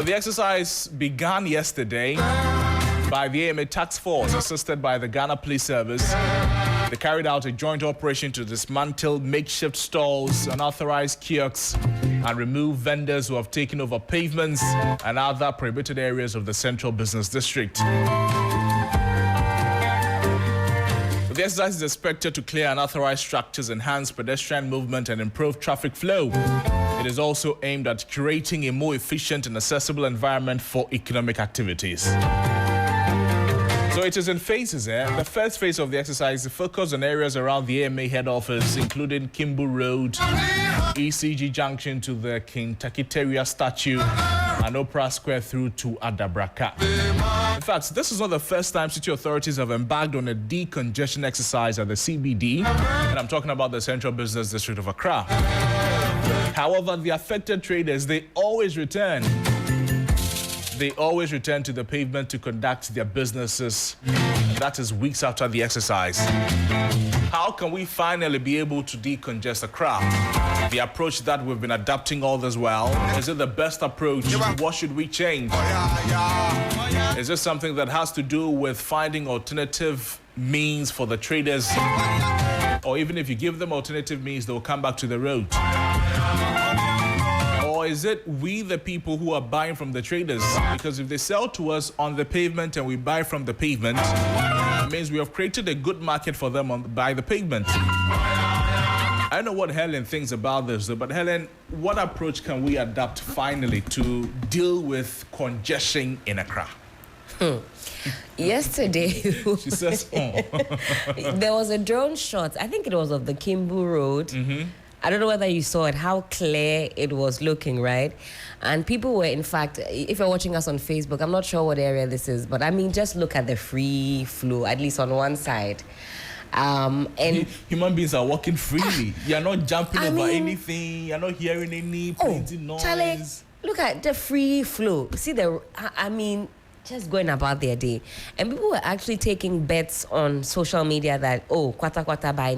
The exercise began yesterday by the AMA Task Force, assisted by the Ghana Police Service. They carried out a joint operation to dismantle makeshift stalls, unauthorized kiosks, and remove vendors who have taken over pavements and other prohibited areas of the Central Business District. The exercise is expected to clear unauthorized structures, enhance pedestrian movement, and improve traffic flow. It is also aimed at creating a more efficient and accessible environment for economic activities. So it is in phases. The first phase of the exercise is focused on areas around the AMA head office, including Kimbu Road, ECG Junction to the King Takiteria statue, and Opera Square through to Adabraka. In fact, this is not the first time city authorities have embarked on a decongestion exercise at the CBD, and I'm talking about the Central Business District of Accra. However, the affected traders, they always return to the pavement to conduct their businesses, and that is weeks after the exercise. How can we finally be able to decongest Accra? The approach that we've been adapting all this while, is it the best approach? What should we change? Is this something that has to do with finding alternative means for the traders? Or even if you give them alternative means, they'll come back to the road? Or is it we, the people, who are buying from the traders? Because if they sell to us on the pavement and we buy from the pavement, it means we have created a good market for them by the pavement. I don't know what Helen thinks about this, though, but Helen, what approach can we adapt finally to deal with congestion in Accra? Yesterday, she says, there was a drone shot. I think it was of the Kimbu Road. Mm-hmm. I don't know whether you saw it, how clear it was looking, right? And people were, in fact, if you're watching us on Facebook, I'm not sure what area this is, but I mean, just look at the free flow, at least on one side. And human beings are walking freely. You're not jumping over anything. You're not hearing any plenty noise. Charlie, look at the free flow. See just going about their day. And people were actually taking bets on social media that, kwata by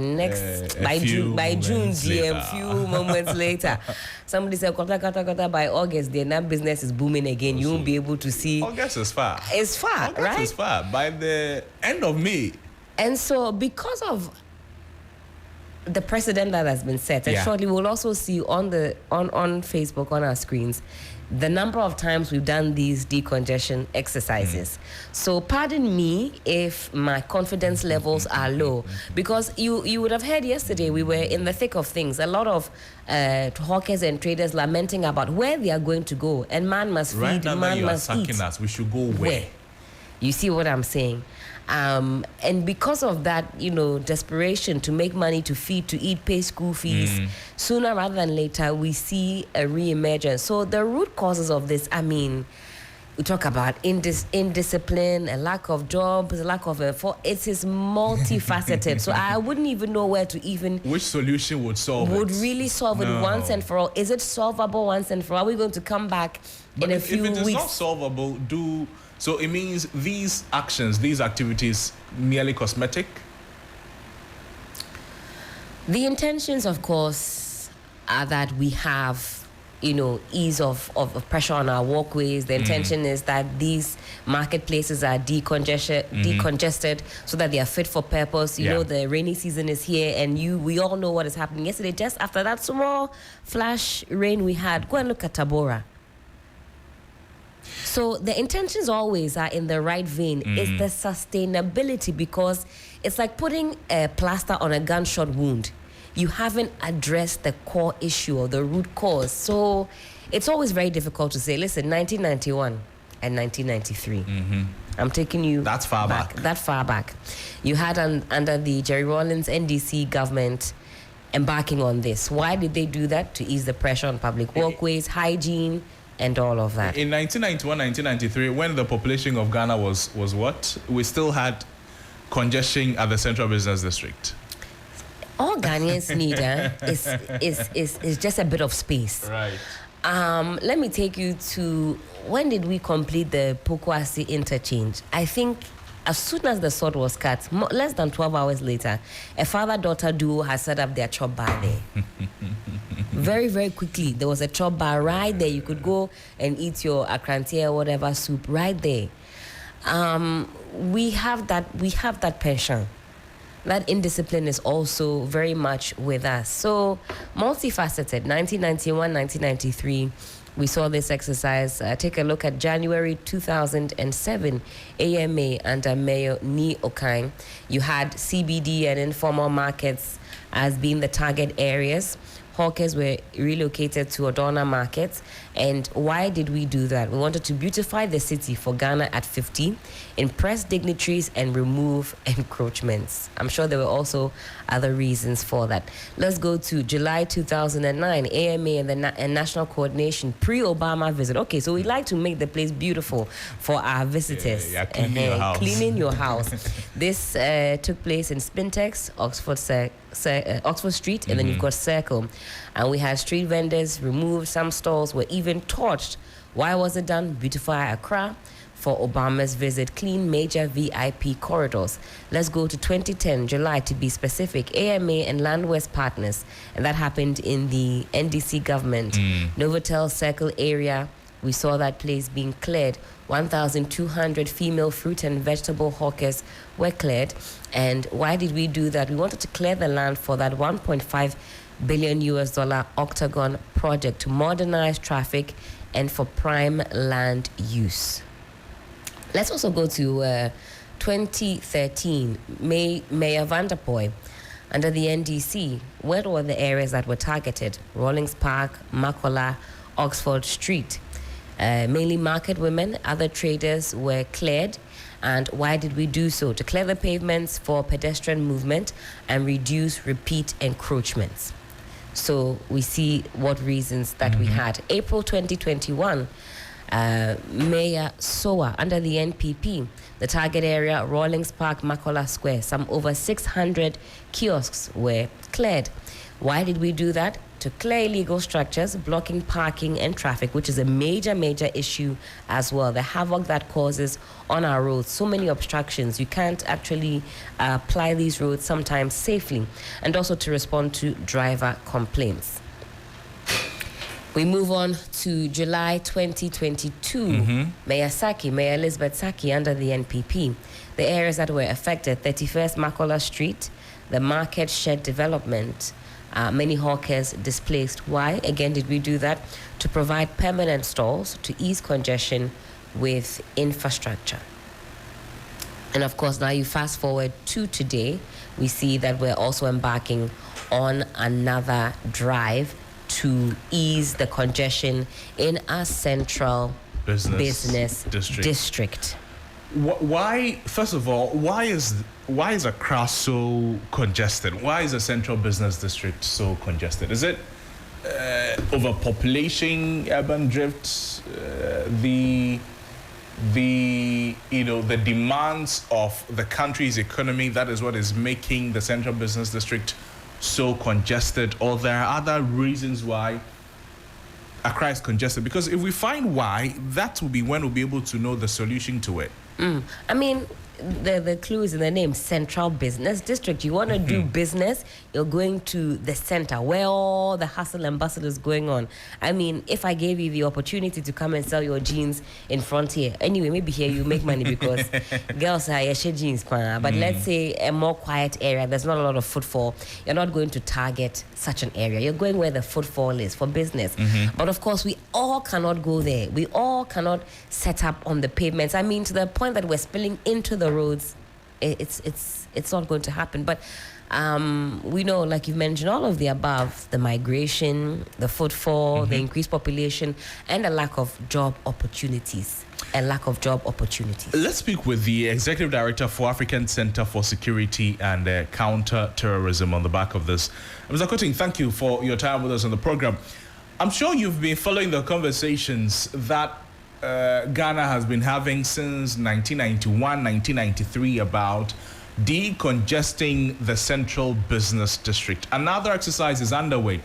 June, a few moments later. Somebody said, kwata by August, their business is booming again. You won't be able to see. August is far. It's far, August right? It's far. By the end of May. And so, because of the precedent that has been set, and shortly we'll also see on Facebook, on our screens, the number of times we've done these decongestion exercises. So pardon me if my confidence levels are low, because you would have heard yesterday we were in the thick of things. A lot of hawkers and traders lamenting about where they are going to go, and man must feed, man must eat. Us, we should go where? You see what I'm saying? And because of that, desperation to make money, to feed, to eat, pay school fees, sooner rather than later, we see a re-emergence. So the root causes of this, we talk about indiscipline, a lack of jobs, a lack of effort. It is multifaceted. So I wouldn't even know where to even... Which solution would solve it? Would really solve it once and for all? Is it solvable once and for all? Are we going to come back in a few weeks? If it is not solvable, So it means these actions, these activities, merely cosmetic? The intentions, of course, are that we have, ease of pressure on our walkways. The intention is that these marketplaces are decongested so that they are fit for purpose. You know, the rainy season is here, and we all know what is happening. Yesterday, just after that small flash rain we had, go and look at Tabora. So the intentions always are in the right vein. It's the sustainability, because it's like putting a plaster on a gunshot wound. You haven't addressed the core issue or the root cause. So it's always very difficult to say, listen, 1991 and 1993. I'm taking you That's far back. That far back. You had under the Jerry Rawlings NDC government embarking on this. Why did they do that? To ease the pressure on public walkways, hygiene, and all of that. In 1991, 1993, when the population of Ghana was what? We still had congestion at the Central Business District. All Ghanaians need is just a bit of space. Right. Let me take you to, when did we complete the Pokwasi interchange? I think as soon as the sod was cut, less than 12 hours later, a father-daughter duo has set up their chop bar there. Very, very quickly. There was a chop bar right there. You could go and eat your akrantie or whatever soup right there. We have that pension. That indiscipline is also very much with us. So multifaceted. 1991, 1993. We saw this exercise. Take a look at January 2007, AMA under Mayor Ni Okang. You had CBD and informal markets as being the target areas. Hawkers were relocated to Odona markets. And why did we do that? We wanted to beautify the city for Ghana at 50, impress dignitaries, and remove encroachments. I'm sure there were also other reasons for that. Let's go to July 2009, AMA and the National Coordination pre-Obama visit. Okay, so we like to make the place beautiful for our visitors. Cleaning your house. Cleaning your house. This took place in Spintex, Oxford Street, and then you've got Circle. And we had street vendors removed, some stalls were even torched. Why was it done? Beautify Accra for Obama's visit, clean major VIP corridors. Let's go to 2010, July to be specific, AMA and Landwest partners, and that happened in the NDC government. Novotel Circle area, we saw that place being cleared. 1,200 female fruit and vegetable hawkers were cleared. And why did we do that? We wanted to clear the land for that $1.5 billion Octagon project to modernize traffic and for prime land use. Let's also go to 2013, Mayor Vanderpoy under the NDC. What were the areas that were targeted? Rawlings Park, Makola, Oxford Street. Mainly market women, other traders were cleared. And why did we do so? To clear the pavements for pedestrian movement and reduce repeat encroachments. So we see what reasons that we had. April 2021, Mayor Sowa under the NPP, the target area, Rawlings Park, Makola Square, some over 600 kiosks were cleared. Why did we do that? To clear illegal structures, blocking parking and traffic, which is a major, major issue as well. The havoc that causes on our roads, so many obstructions. You can't actually ply these roads sometimes safely. And also to respond to driver complaints. We move on to July 2022. Mayor Elizabeth Saki under the NPP. The areas that were affected, 31st Makola Street, the Market Shed Development, many hawkers displaced. Why, again, did we do that? To provide permanent stalls to ease congestion with infrastructure. And of course, now you fast forward to today, we see that we're also embarking on another drive to ease the congestion in our central business district. Why, first of all, why is Accra so congested? Why is the central business district so congested? Is it overpopulation, urban drift, the demands of the country's economy? That is what is making the central business district so congested, or there are other reasons why Accra is congested? Because if we find why, that will be when we'll be able to know the solution to it. I mean, the clue is in the name, Central Business District. You want to do business, you're going to the center where all the hustle and bustle is going on. I mean, if I gave you the opportunity to come and sell your jeans in Frontier, anyway, maybe here you make money because girls are jeans, but let's say a more quiet area, there's not a lot of footfall, you're not going to target such an area. You're going where the footfall is for business. But of course, we all cannot go there. We all cannot set up on the pavements. I mean, to the point that we're spilling into the roads, it's not going to happen. But we know, like you mentioned, all of the above: the migration, the footfall, the increased population, and a lack of job opportunities. Let's speak with the Executive Director for African Center for Security and Counter-Terrorism on the back of this. Mr. Koting, thank you for your time with us on the program. I'm sure you've been following the conversations that Ghana has been having since 1991, 1993 about decongesting the central business district. Another exercise is underway.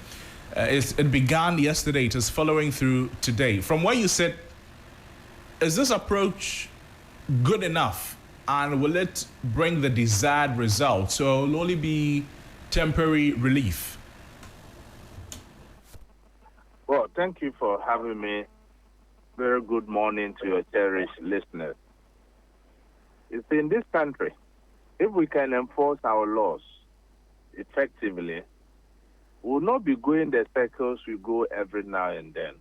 It began yesterday. It is following through today. From where you sit, is this approach good enough? And will it bring the desired results? So it will only be temporary relief? Thank you for having me. Very good morning to your cherished listeners. You see, in this country, if we can enforce our laws effectively, we'll not be going the circles we go every now and then.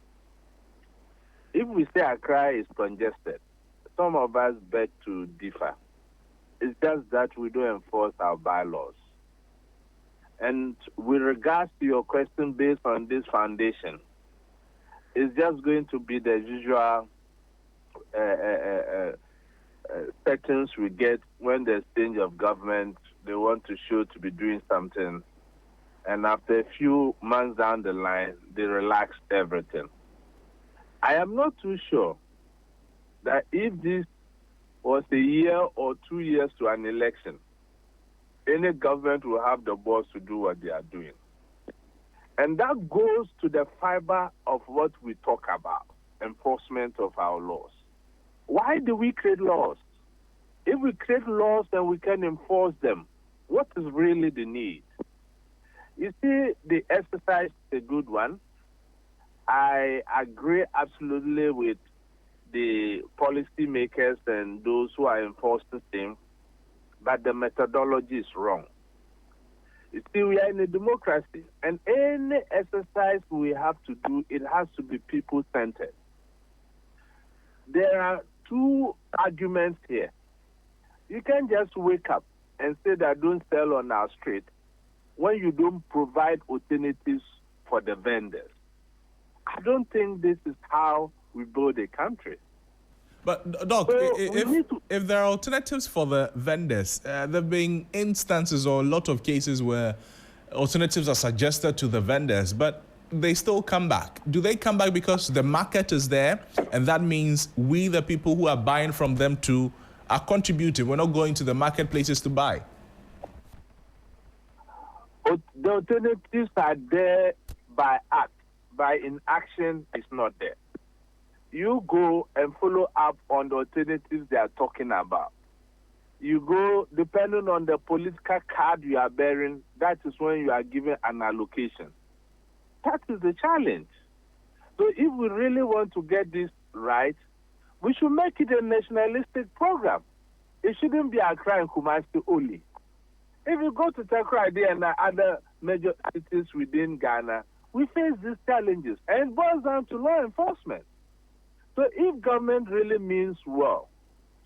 If we say Accra is congested, some of us beg to differ. It's just that we don't enforce our bylaws. And with regards to your question based on this foundation, it's just going to be the usual settings we get when there's change of government. They want to show to be doing something. And after a few months down the line, they relaxed everything. I am not too sure that if this was a year or 2 years to an election, any government will have the balls to do what they are doing. And that goes to the fiber of what we talk about, enforcement of our laws. Why do we create laws? If we create laws and we can enforce them, what is really the need? You see, the exercise is a good one. I agree absolutely with the policy makers and those who are enforcing things, but the methodology is wrong. You see, we are in a democracy, and any exercise we have to do, it has to be people-centered. There are two arguments here. You can't just wake up and say that don't sell on our street when you don't provide alternatives for the vendors. I don't think this is how we build a country. But, Doc, So if there are alternatives for the vendors, there have been instances or a lot of cases where alternatives are suggested to the vendors, but they still come back. Do they come back because the market is there, and that means we, the people who are buying from them too, are contributing? We're not going to the marketplaces to buy. The alternatives are there by act. By inaction, it's not there. You go and follow up on the alternatives they are talking about. You go, depending on the political card you are bearing, that is when you are given an allocation. That is the challenge. So if we really want to get this right, we should make it a nationalistic program. It shouldn't be Accra and Kumasi only. If you go to Accra and other major cities within Ghana, we face these challenges, and it boils down to law enforcement. So if government really means well,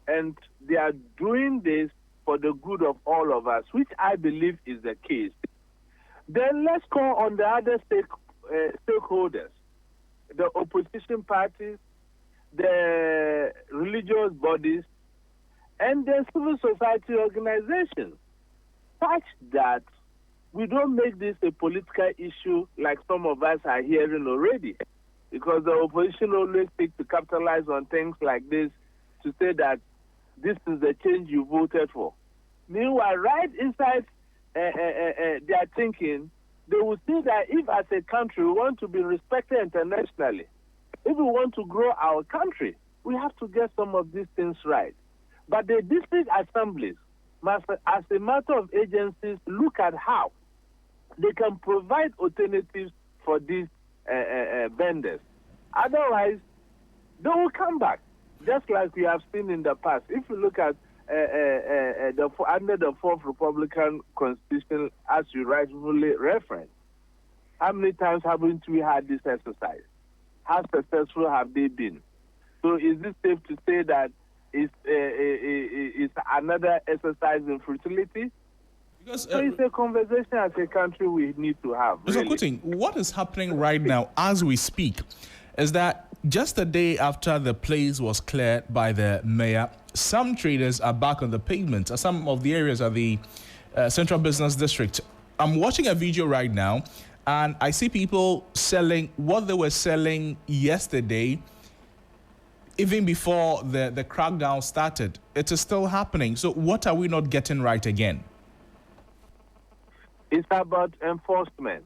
and they are doing this for the good of all of us, which I believe is the case, then let's call on the other stakeholders, the opposition parties, the religious bodies, and the civil society organizations, such that we don't make this a political issue like some of us are hearing already. Because the opposition always seek to capitalize on things like this to say that this is the change you voted for. Meanwhile, right inside their thinking, they will see that if as a country we want to be respected internationally, if we want to grow our country, we have to get some of these things right. But the district assemblies must, as a matter of agencies, look at how they can provide alternatives for these vendors. Otherwise, they will come back, just like we have seen in the past. If you look at under the Fourth Republican Constitution, as you rightfully referenced, how many times haven't we had this exercise? How successful have they been? So is it safe to say that it's another exercise in futility? Because, so it's a conversation as a country we need to have. Mr. Kuting, what is happening right now as we speak is that just a day after the place was cleared by the mayor, some traders are back on the pavement. Some of the areas are the Central Business District. I'm watching a video right now, and I see people selling what they were selling yesterday, even before the crackdown started. It is still happening. So what are we not getting right again? It's about enforcement.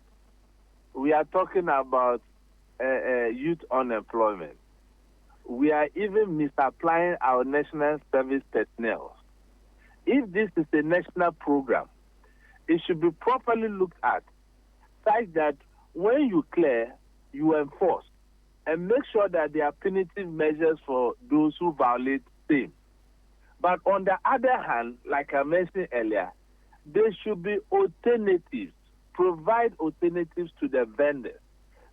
We are talking about youth unemployment. We are even misapplying our national service personnel. If this is a national program, it should be properly looked at, such that when you clear, you enforce. and make sure that there are punitive measures for those who violate same. But on the other hand, like I mentioned earlier, there should be alternatives, provide alternatives to the vendors,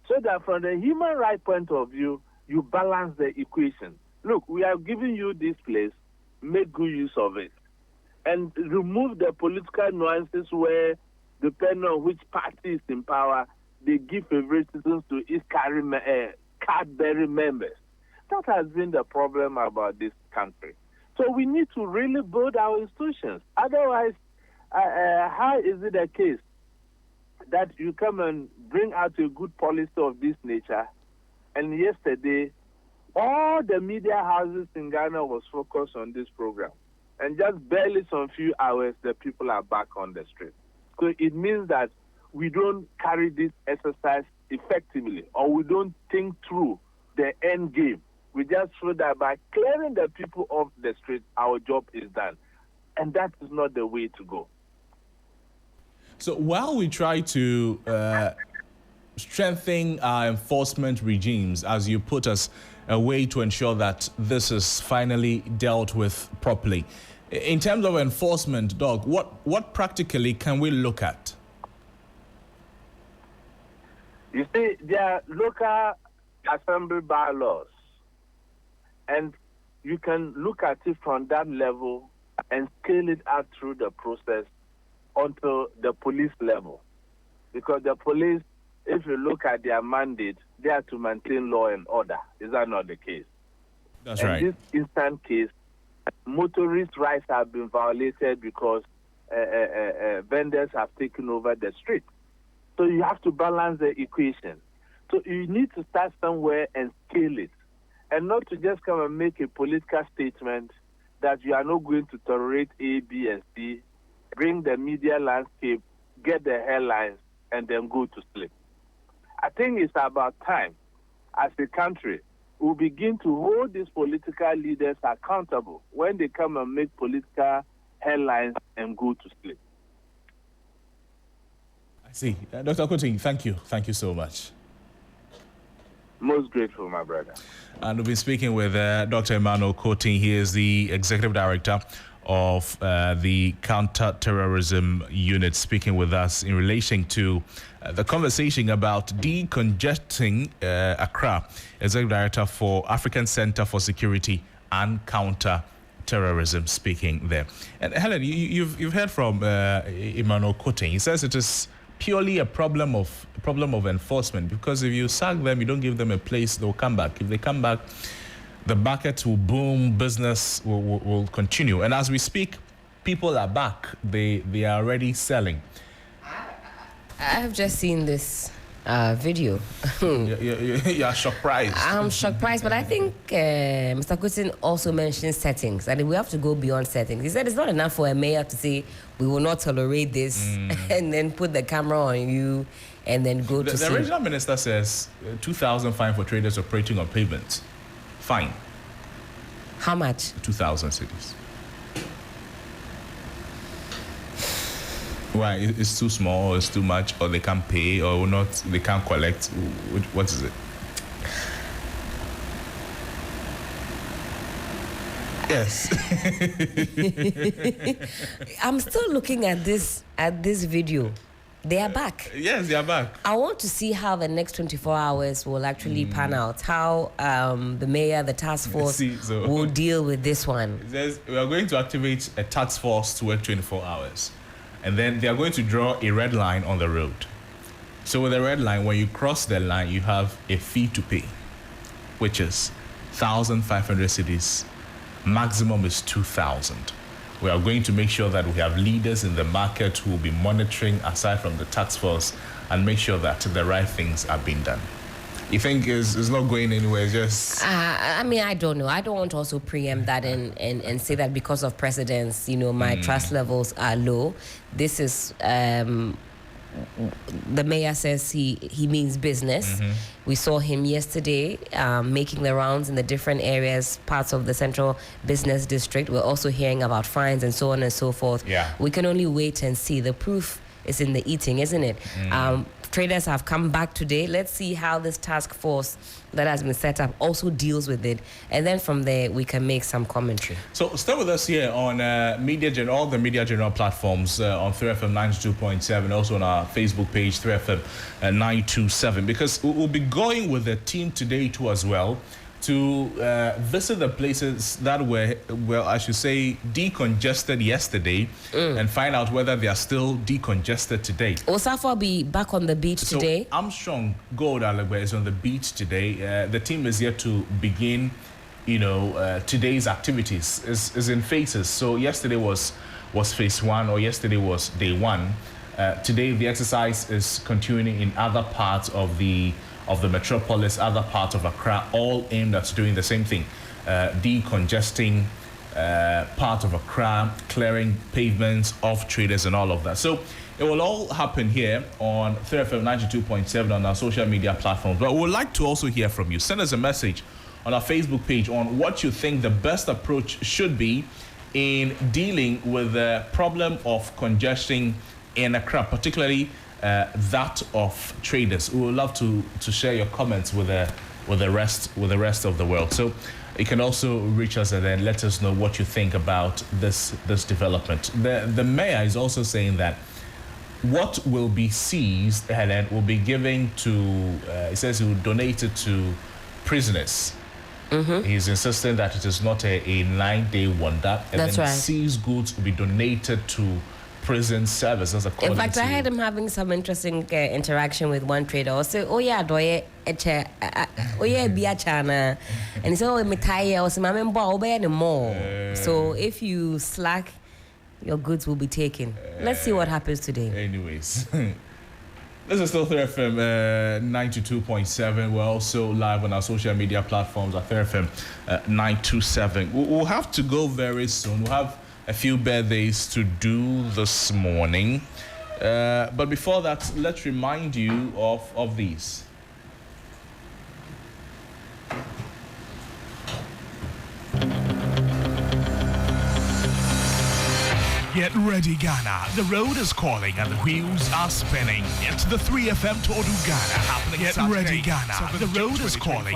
so that from the human rights point of view, you balance the equation. Look, we are giving you this place, make good use of it, and remove the political nuances where, depending on which party is in power, they give favoritism to its card-bearing members. That has been the problem about this country. So we need to really build our institutions. Otherwise, how is it the case that you come and bring out a good policy of this nature, and yesterday, all the media houses in Ghana was focused on this program, and just barely some few hours, the people are back on the street. So it means that we don't carry this exercise effectively, or we don't think through the end game. We just feel that by clearing the people off the street, our job is done. And that is not the way to go. So while we try to strengthen our enforcement regimes, as you put us, a way to ensure that this is finally dealt with properly, in terms of enforcement, Doc, what practically can we look at? You see, there are local assembly bylaws, and you can look at it from that level and scale it out through the process onto the police level. Because the police, if you look at their mandate, they are to maintain law and order. Is that not the case? That's right. In this instant case, motorist rights have been violated because vendors have taken over the street. So you have to balance the equation. So you need to start somewhere and scale it, and not to just come and make a political statement that you are not going to tolerate A, B, and C, bring the media landscape, get the headlines, and then go to sleep. I think it's about time, as a country, we begin to hold these political leaders accountable when they come and make political headlines and go to sleep. I see. Dr. Koting, thank you. Thank you so much. Most grateful, my brother. And we'll be speaking with Dr. Emmanuel Koting. He is the Executive Director of the Counter-Terrorism Unit, speaking with us in relation to the conversation about Decongesting Accra, Executive Director for African Center for Security and Counter-Terrorism, speaking there. And Helen, you've heard from Emmanuel Koting. He says it is purely a problem of enforcement, because if you sack them, you don't give them a place, they'll come back. If they come back, the market will boom, business will continue. And as we speak, people are back. They are already selling. I've just seen this video. You're surprised. I'm surprised, but I think Mr. Koting also mentioned settings, and we have to go beyond settings. He said it's not enough for a mayor to say, we will not tolerate this, and then put the camera on you, and then go to The regional minister says 2,000 fine for traders operating on pavements. Fine. How much? 2,000 cedis. Why? It's too small, or it's too much, or they can't pay, or not, they can't collect. What is it? Yes. I'm still looking at this video. They are back. Yes, they are back. I want to see how the next 24 hours will actually pan out. How the mayor, the task force will deal with this one. It says we are going to activate a task force to work 24 hours. And then they are going to draw a red line on the road. So with the red line, when you cross the line, you have a fee to pay, which is 1,500 cedis. Maximum is 2,000. We are going to make sure that we have leaders in the market who will be monitoring, aside from the task force, and make sure that the right things are being done. You think it's not going anywhere? Just I mean, I don't know. I don't want to also preempt that and say that because of precedents, my trust levels are low. This is the mayor says he means business. We saw him yesterday making the rounds in the different areas, parts of the central business district. We're also hearing about fines and so on and so forth. Yeah. We can only wait and see. The proof is in the eating, isn't it? traders have come back today. Let's see how this task force that has been set up also deals with it. And then from there, we can make some commentary. So stay with us here on all the Media General platforms on 3FM 92.7, also on our Facebook page, 3FM 927, because we'll be going with the team today too as well to visit the places that were, well, I should say, decongested yesterday and find out whether they are still decongested today. Osafo will be back on the beach today. Armstrong Gold Alegbe is on the beach today. The team is yet to begin, today's activities. Is in phases. So yesterday was phase 1, or yesterday was day 1. Today the exercise is continuing in other parts of the metropolis, other parts of Accra, all aimed at doing the same thing, decongesting part of Accra, clearing pavements of traders and all of that. So it will all happen here on 3FM 92.7 on our social media platforms. But we would like to also hear from you. Send us a message on our Facebook page on what you think the best approach should be in dealing with the problem of congestion in Accra, particularly that of traders. We would love to share your comments with the rest of the world. So you can also reach us and then let us know what you think about this development. The mayor is also saying that what will be seized, Helen, will be given to. He says he will donate it to prisoners. He's insisting that it is not a 9-day wonder. And That's then right. seized goods will be donated to prison services. In fact, I had him having some interesting interaction with one trader. I said, "Oh yeah, do I oh yeah, be a chana," and he said, "Oh, me tie or some mamma boy more." So if you slack, your goods will be taken. Let's see what happens today. Anyways. This is still 3FM 92.7. We're also live on our social media platforms at 3FM 927. We'll have to go very soon. We'll have a few birthdays to do this morning. But before that, let's remind you of these. Get ready, Ghana. The road is calling and the wheels are spinning. It's the 3FM Tour du Ghana happening. Get ready, Ghana. The road is calling.